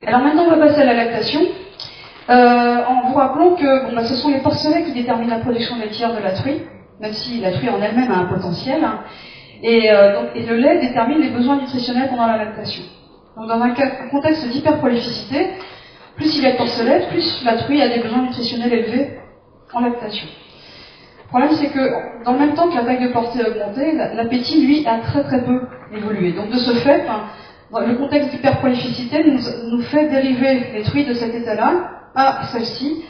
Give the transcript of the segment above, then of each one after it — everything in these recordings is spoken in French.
Alors maintenant, on va passer à la lactation, en vous rappelant que ce sont les porcelets qui déterminent la production laitière de la truie, même si la truie en elle-même a un potentiel, et le lait détermine les besoins nutritionnels pendant la lactation. Donc dans un contexte d'hyperprolificité, plus il y a de porcelets, plus la truie a des besoins nutritionnels élevés en lactation. Le problème, c'est que dans le même temps que la taille de portée a augmenté, l'appétit, lui, a très très peu évolué. Donc de ce fait, le contexte d'hyperprolificité nous fait dériver les truies de cet état-là à celle-ci,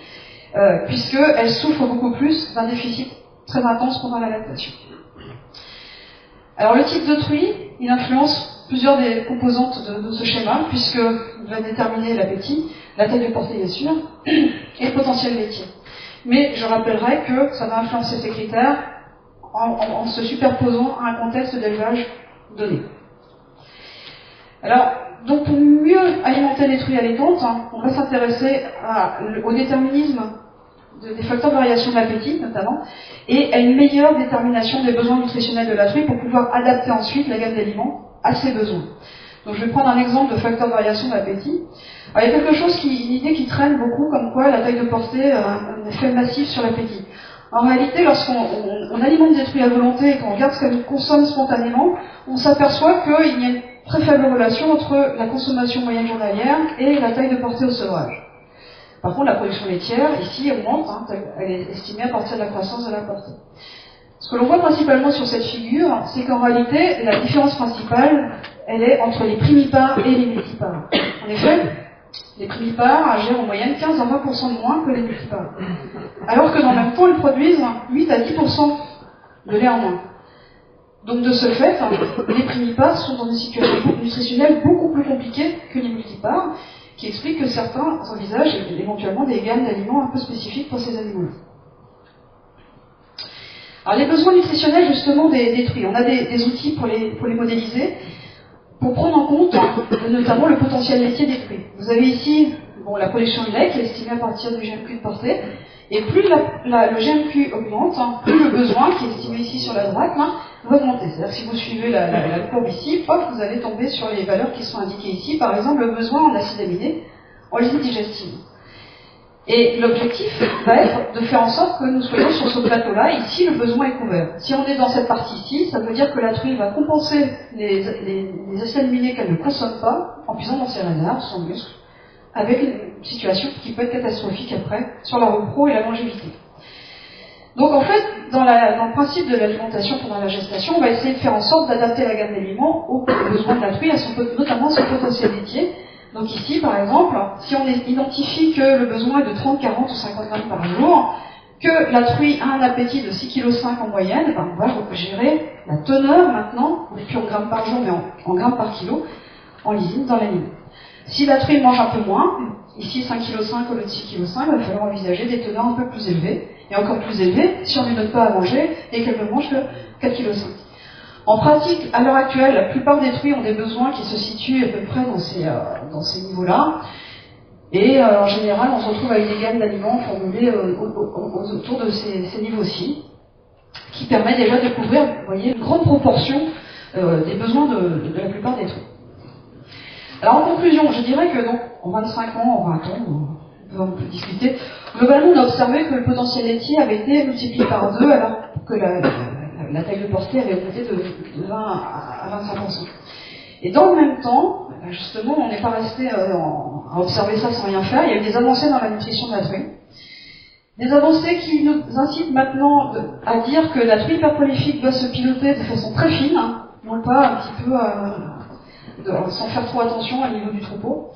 puisqu'elles souffrent beaucoup plus d'un déficit très intense pendant la lactation. Alors le type de truie, il influence plusieurs des composantes de ce schéma, puisqu'il va déterminer l'appétit, la taille de portée bien sûr, et le potentiel laitier. Mais je rappellerai que ça va influencer ces critères en se superposant à un contexte d'élevage donné. Alors, donc pour mieux alimenter les truies allaitantes, on va s'intéresser au déterminisme des facteurs de variation de l'appétit notamment, et à une meilleure détermination des besoins nutritionnels de la truie pour pouvoir adapter ensuite la gamme d'aliments à ses besoins. Donc je vais prendre un exemple de facteur de variation de l'appétit. Il y a quelque chose, une idée qui traîne beaucoup, comme quoi la taille de portée a un effet massif sur l'appétit. En réalité, lorsqu'on alimente des truies à volonté et qu'on regarde ce qu'elles consomment spontanément, on s'aperçoit qu'il y a une très faible relation entre la consommation moyenne journalière et la taille de portée au sevrage. Par contre, la production laitière, ici, augmente, elle est estimée à partir de la croissance de la portée. Ce que l'on voit principalement sur cette figure, c'est qu'en réalité, la différence principale, elle est entre les primipares et les multipares. En effet, les primipares gèrent en moyenne 15 à 20% de moins que les multipares. Alors que dans le même temps, elles produisent 8 à 10% de lait en moins. Donc de ce fait, les primipares sont dans une situation nutritionnelle beaucoup plus compliquée que les multipares, qui explique que certains envisagent éventuellement des gammes d'aliments un peu spécifiques pour ces animaux. Alors les besoins nutritionnels justement des truies, on a des outils pour les modéliser, pour prendre en compte notamment le potentiel laitier des truies. Vous avez ici la production de lait qui est estimée à partir du GMQ de portée, et plus le GMQ augmente, plus le besoin, qui est estimé ici sur la droite, va augmenter. C'est-à-dire que si vous suivez la courbe ici, vous allez tomber sur les valeurs qui sont indiquées ici, par exemple le besoin en acides aminés, en lysine digestive. Et l'objectif va être de faire en sorte que nous soyons sur ce plateau-là, ici le besoin est couvert. Si on est dans cette partie-ci, ça veut dire que la truie va compenser les acides aminés qu'elle ne consomme pas, en puisant dans ses réserves, son muscle, avec une situation qui peut être catastrophique après, sur la repro et la longévité. Donc en fait, dans le principe de l'alimentation pendant la gestation, on va essayer de faire en sorte d'adapter la gamme d'aliments aux besoins de la truie, notamment son potentiel laitier. Donc ici, par exemple, si on identifie que le besoin est de 30, 40 ou 50 grammes par jour, que la truie a un appétit de 6,5 kg en moyenne, on va gérer la teneur maintenant, on n'est plus en grammes par jour, mais en grammes par kilo, en lysine dans l'aliment. Si la truie mange un peu moins, ici 5,5 kg au lieu de 6,5 kg, il va falloir envisager des teneurs un peu plus élevées, et encore plus élevées si on ne lui donne pas à manger et qu'elle ne mange que 4,5 kg. En pratique, à l'heure actuelle, la plupart des truies ont des besoins qui se situent à peu près dans ces niveaux-là, et en général, on se retrouve avec des gammes d'aliments formulées autour de ces niveaux-ci, qui permet déjà de couvrir, vous voyez, une grande proportion des besoins de la plupart des truies. Alors en conclusion, je dirais que donc, en 25 ans, en 20 ans, on peut discuter, globalement on a observé que le potentiel laitier avait été multiplié par 2 alors que la taille de portée avait augmenté de 20 à 25%. Et dans le même temps, justement, on n'est pas resté à observer ça sans rien faire, il y a eu des avancées dans la nutrition de la truie. Des avancées qui nous incitent maintenant à dire que la truie hyperprolifique doit se piloter de façon très fine, non pas un petit peu sans faire trop attention au niveau du troupeau.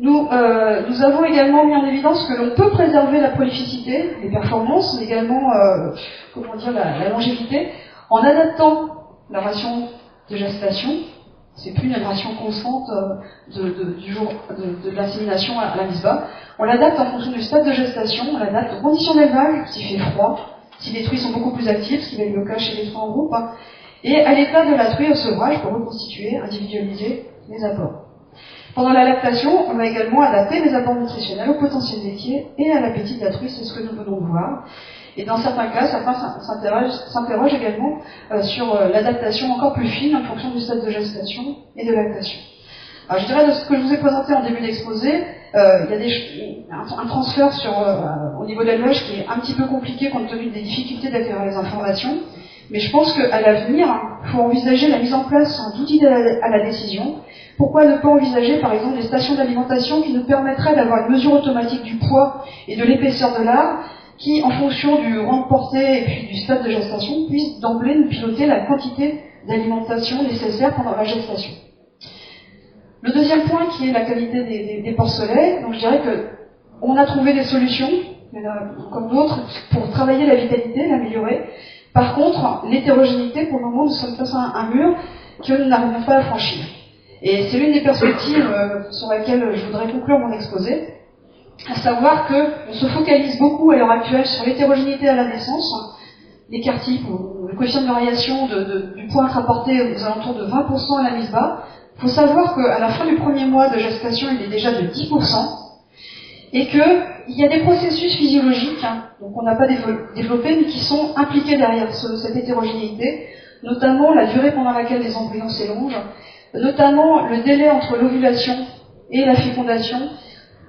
Nous avons également mis en évidence que l'on peut préserver la prolificité, les performances, mais également la longévité, en adaptant la ration de gestation. C'est plus une ration constante du jour de l'insémination à la mise bas. On l'adapte en fonction du stade de gestation, on l'adapte aux conditions d'élevage, s'il fait froid, si les truies sont beaucoup plus actives, ce qui va être le cas chez les truies en groupe, et à l'état de la truie au sevrage pour reconstituer, individualiser les apports. Pendant la lactation, on va également adapter les apports nutritionnels au potentiel laitier et à l'appétit de la truie, c'est ce que nous venons de voir. Et dans certains cas, certains s'interrogent également sur l'adaptation encore plus fine en fonction du stade de gestation et de lactation. Alors je dirais de ce que je vous ai présenté en début d'exposé, il y a un transfert au niveau de l'élevage qui est un petit peu compliqué compte tenu des difficultés d'acquérir les informations, mais je pense qu'à l'avenir, il faut envisager la mise en place d'outils à la décision. Pourquoi ne pas envisager par exemple des stations d'alimentation qui nous permettraient d'avoir une mesure automatique du poids et de l'épaisseur de l'art, qui en fonction du rang de portée et puis du stade de gestation puisse d'emblée nous piloter la quantité d'alimentation nécessaire pendant la gestation. Le deuxième point qui est la qualité des porcelets, donc je dirais qu'on a trouvé des solutions, comme d'autres, pour travailler la vitalité, l'améliorer. Par contre, l'hétérogénéité, pour le moment, nous sommes face à un mur que nous n'arrivons pas à franchir. Et c'est l'une des perspectives sur laquelle je voudrais conclure mon exposé, à savoir qu'on se focalise beaucoup à l'heure actuelle sur l'hétérogénéité à la naissance, l'écart type, le coefficient de variation du poids intraporté aux alentours de 20% à la mise bas. Il faut savoir qu'à la fin du premier mois de gestation, il est déjà de 10%, et qu'il y a des processus physiologiques, donc on n'a pas développé, mais qui sont impliqués derrière cette hétérogénéité, notamment la durée pendant laquelle les embryons s'élongent, notamment le délai entre l'ovulation et la fécondation,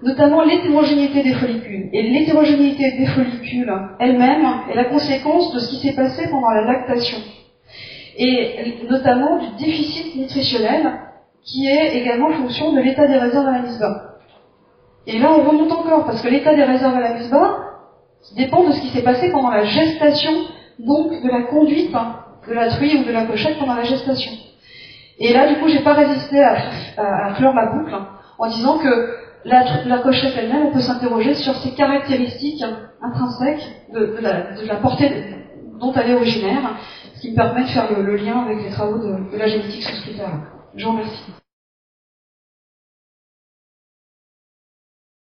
notamment l'hétérogénéité des follicules. Et l'hétérogénéité des follicules elle-même est la conséquence de ce qui s'est passé pendant la lactation. Et notamment du déficit nutritionnel, qui est également fonction de l'état des réserves à la mise bas. Et là, on remonte encore, parce que l'état des réserves à la mise bas dépend de ce qui s'est passé pendant la gestation, donc de la conduite de la truie ou de la cochette pendant la gestation. Et là, du coup, j'ai pas résisté à clore la boucle en disant que la cochette elle-même, on peut s'interroger sur ses caractéristiques intrinsèques de la portée dont elle est originaire, ce qui me permet de faire le lien avec les travaux de la génétique sous-scriptale. Je vous remercie.